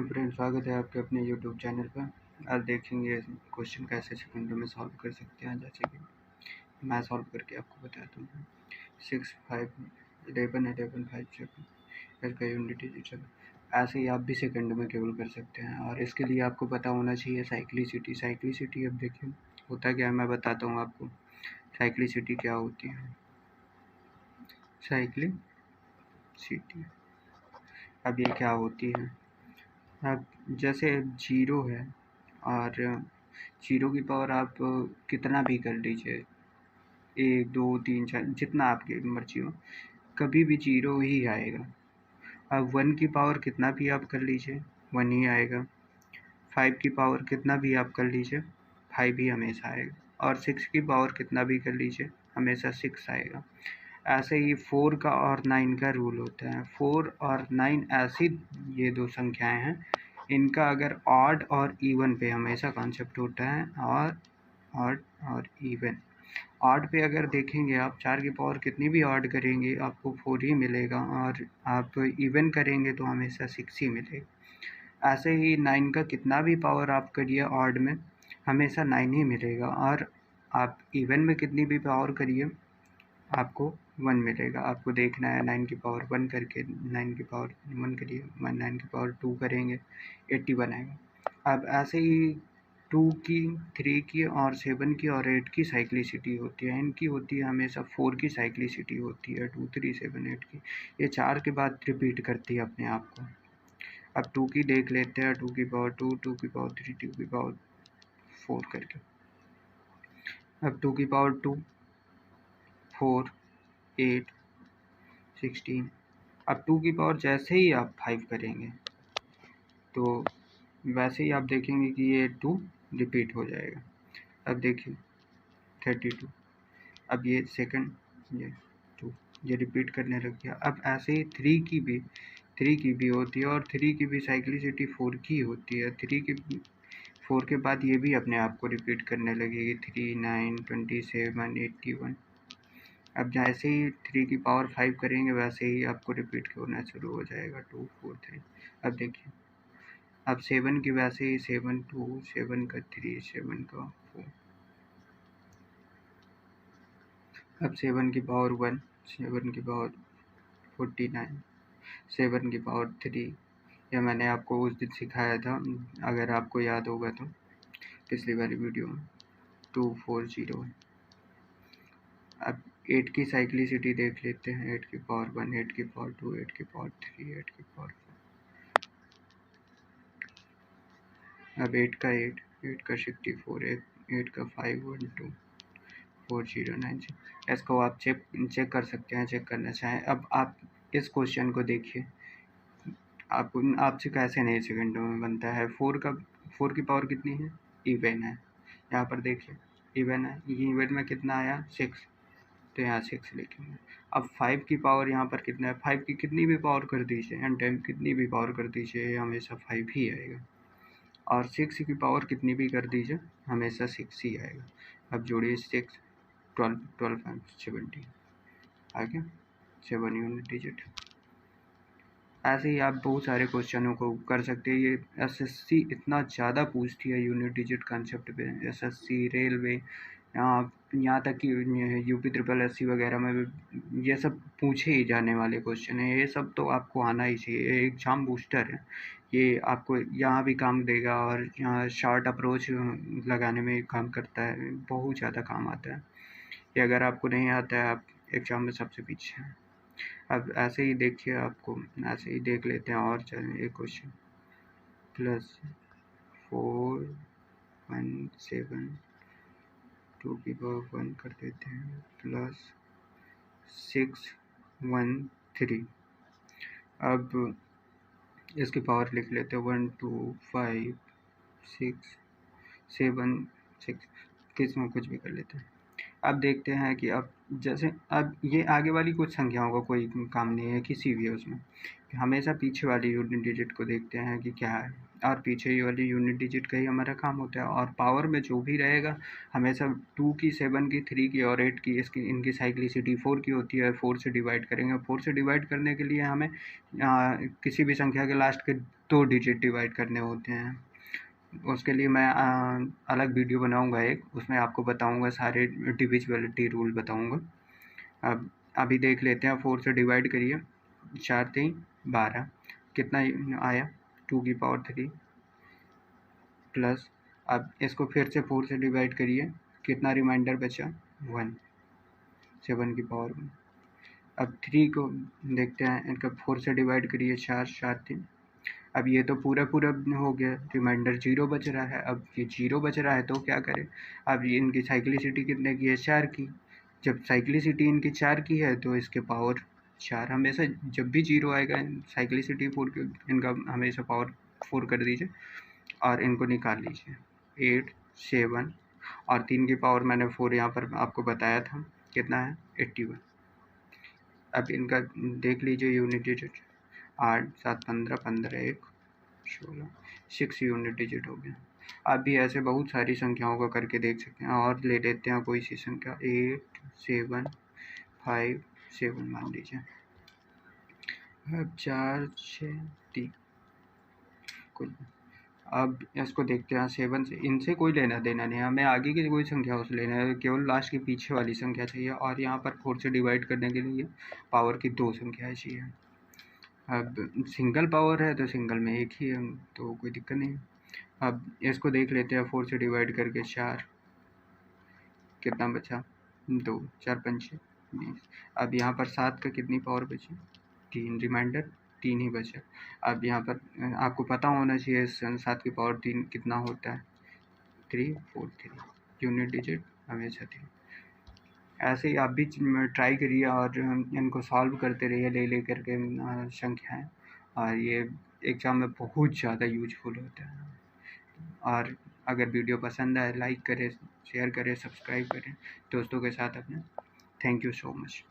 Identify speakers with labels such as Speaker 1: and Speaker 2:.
Speaker 1: Morning friends, स्वागत है आपके अपने यूट्यूब चैनल पर। आज देखेंगे क्वेश्चन कैसे सेकंडों में सॉल्व कर सकते हैं। जैसे कि मैं सॉल्व करके आपको बताता हूँ। 6, 5, 11, 11, 5, 7 इसका यूनिट डिजिट। ऐसे ही आप भी सेकंडों में केवल कर सकते हैं, और इसके लिए आपको पता होना चाहिए साइक्लिसिटी। साइक्लिसिटी अब देखिए होता क्या है, मैं बताता हूँ आपको साइक्लिसिटी क्या होती है। साइक्लिसिटी अब ये क्या होती है। अब जैसे 0 है और 0 की पावर आप कितना भी कर लीजिए, 1, 2, 3, 4 जितना आपकी मर्जी हो, कभी भी 0 ही आएगा। अब 1 की पावर कितना भी आप कर लीजिए 1 ही आएगा। 5 की पावर कितना भी आप कर लीजिए 5 ही हमेशा आएगा। और 6 की पावर कितना भी कर लीजिए हमेशा 6 आएगा। ऐसे ही 4 का और 9 का रूल होता है। 4 और 9 ऐसी ये दो संख्याएं हैं, इनका अगर ऑड और इवन पे हमेशा कॉन्सेप्ट होता है। और ऑड और इवन, ऑड पे अगर देखेंगे आप 4 की पावर कितनी भी ऑड करेंगे आपको 4 ही मिलेगा, और आप इवन करेंगे तो हमेशा 6 ही मिलेगा। ऐसे ही 9 का कितना भी पावर आप करिए ऑड में हमेशा 9 ही मिलेगा, और आप इवन में कितनी भी पावर करिए आपको 1 मिलेगा। आपको देखना है 9 की पावर 1 करके 9 की पावर 1 करिए, 9 की पावर 2 करेंगे 81 आएगा। अब ऐसे ही 2 की, 3 की और 7 की और 8 की साइक्लिसिटी होती है। इनकी होती है हमेशा 4 की साइक्लिसिटी होती है, 2, 3, 7, 8 की। ये 4 के बाद रिपीट करती है अपने आप को। अब 2 की देख लेते हैं, 2 की पावर 2, 2 की पावर 3, 2 की पावर 4 करके। अब 2 की पावर 2, 4, 8, 16। अब 2 की पावर जैसे ही आप 5 करेंगे तो वैसे ही आप देखेंगे कि ये 2 रिपीट हो जाएगा। अब देखिए 32। अब ये सेकंड, ये 2 ये रिपीट करने लग गया। अब ऐसे ही 3 की भी होती है, और 3 की भी साइक्लिसिटी 4 की होती है। 4 के बाद ये भी अपने आप को रिपीट करने लगेगी। 3, 9, 27, 81। अब जैसे ही 3 की पावर 5 करेंगे वैसे ही आपको रिपीट होना शुरू हो जाएगा 2, 4, 3। अब देखिए अब 7 की वैसे ही 7, 2, 7 का 3, 7 का 4। अब 7 की पावर 1, 7 की पावर 49, 7 की पावर 3। यह मैंने आपको उस दिन सिखाया था, अगर आपको याद होगा तो पिछली वाली वीडियो में। 240। अब 8 की साइक्लिसिटी देख लेते हैं। 8 की पावर 1, 8 की पावर 2, 8 की पावर 3, 8 की पावर 4। अब 8 का 8, 8 का 64, 8 का 5, 1, 2, 4, 0, 9। इसको आप चेक कर सकते हैं, चेक करना चाहें। अब आप इस क्वेश्चन को देखिए, आपसे कैसे नहीं सेकंडों में बनता है। 4 की पावर कितनी है, इवन है। यहाँ पर देखिए इवन है, ये इवन में कितना आया 6, तो यहाँ 6 लिखेंगे। अब 5 की पावर यहाँ पर कितना है, 5 की कितनी भी पावर कर दीजिए, एन टाइम कितनी भी पावर कर दीजिए हमेशा 5 ही आएगा। और 6 की पावर कितनी भी कर दीजिए हमेशा 6 ही आएगा। अब जोड़िए 6, 12, 12 5, 70 आ गया 7 यूनिट डिजिट। ऐसे ही आप बहुत सारे क्वेश्चनों को कर सकते हैं। ये एसएससी इतना ज़्यादा पूछती है यूनिट डिजिट कॉन्सेप्ट पे। एसएससी, रेलवे, यहाँ तक कि यूपी ट्रिपल एससी वगैरह में भी ये सब पूछे ही जाने वाले क्वेश्चन है। ये सब तो आपको आना ही चाहिए, एग्जाम बूस्टर है। ये आपको यहाँ भी काम देगा, और यहाँ शॉर्ट अप्रोच लगाने में काम करता है, बहुत ज़्यादा काम आता है। ये अगर आपको नहीं आता है आप एग्जाम में सबसे पीछे हैं। अब ऐसे ही देखिए, आपको ऐसे ही देख लेते हैं और चलें एक क्वेश्चन। +417, 2 की पावर 1 कर देते हैं, +613। अब इसकी पावर लिख लेते हैं 1, 2, 5, 6, 7, 6, किस में कुछ भी कर लेते हैं। अब देखते हैं कि अब जैसे अब ये आगे वाली कुछ संख्याओं का कोई काम नहीं है किसी भी उसमें, हमेशा पीछे वाली यूनिट डिजिट को देखते हैं कि क्या है, और पीछे वाली यूनिट डिजिट का ही हमारा काम होता है। और पावर में जो भी रहेगा हमेशा 2 की, 7 की, 3 की और 8 की, इसकी इनकी साइक्लिसिटी 4 की होती है। 4 से डिवाइड करेंगे, 4 से डिवाइड करने के लिए हमें किसी भी संख्या के लास्ट के 2 डिजिट डिवाइड करने होते हैं। उसके लिए मैं अलग वीडियो बनाऊंगा एक, उसमें आपको बताऊंगा सारे डिविजिबिलिटी रूल बताऊंगा। अब अभी देख लेते हैं, 4 से डिवाइड करिए, 4 3 12, कितना आया 2 की पावर 3 प्लस, अब इसको फिर से 4 से डिवाइड करिए, कितना रिमाइंडर बचा 1, 7 की पावर 1। अब 3 को देखते हैं, इनका 4 से डिवाइड करिए, 4 4 3। अब ये तो पूरा पूरा हो गया, रिमाइंडर 0 बच रहा है। अब ये 0 बच रहा है तो क्या करें, अब ये इनकी साइक्लिसिटी कितने की है 4 की। जब साइक्लिसिटी इनकी 4 की है तो इसके पावर 4, हमेशा जब भी 0 आएगा साइक्लिसिटी 4 की, इनका हमेशा पावर 4 कर दीजिए और इनको निकाल लीजिए। 8 7 और 3 की पावर मैंने 4 यहाँ पर आपको बताया था कितना है 81। अब इनका देख लीजिए यूनिट डिजिट, 8 7 15 15 1 16, 6 यूनिट डिजिट हो गया। आप भी ऐसे बहुत सारी संख्याओं का करके देख सकते हैं। और ले लेते हैं कोई सी संख्या, 8 7 5 7 मान लीजिए। अब 4 6 3 कुल, अब इसको देखते हैं 7 से, इनसे कोई लेना देना नहीं है हमें, आगे की कोई संख्या उसे लेना है, केवल लास्ट के पीछे वाली संख्या चाहिए। और यहाँ पर 4 से डिवाइड करने के लिए पावर की 2 संख्याएँ चाहिए। अब सिंगल पावर है तो सिंगल में एक ही है तो कोई दिक्कत नहीं। अब इसको देख लेते हैं, 4 से डिवाइड करके 4, कितना बचा 2, 4 पंचे 20। अब यहाँ पर 7 का कितनी पावर बची 3, रिमाइंडर 3 ही बचा। अब यहाँ पर आपको पता होना चाहिए 7 की पावर 3 कितना होता है, 3 4 3, यूनिट डिजिट हमेशा 3। ऐसे ही आप भी ट्राई करिए और इनको सॉल्व करते रहिए ले करके संख्याएँ, और ये एग्ज़ाम में बहुत ज़्यादा यूजफुल होता है। और अगर वीडियो पसंद आए लाइक करें, शेयर करें, सब्सक्राइब करें दोस्तों के साथ अपने। Thank you so much.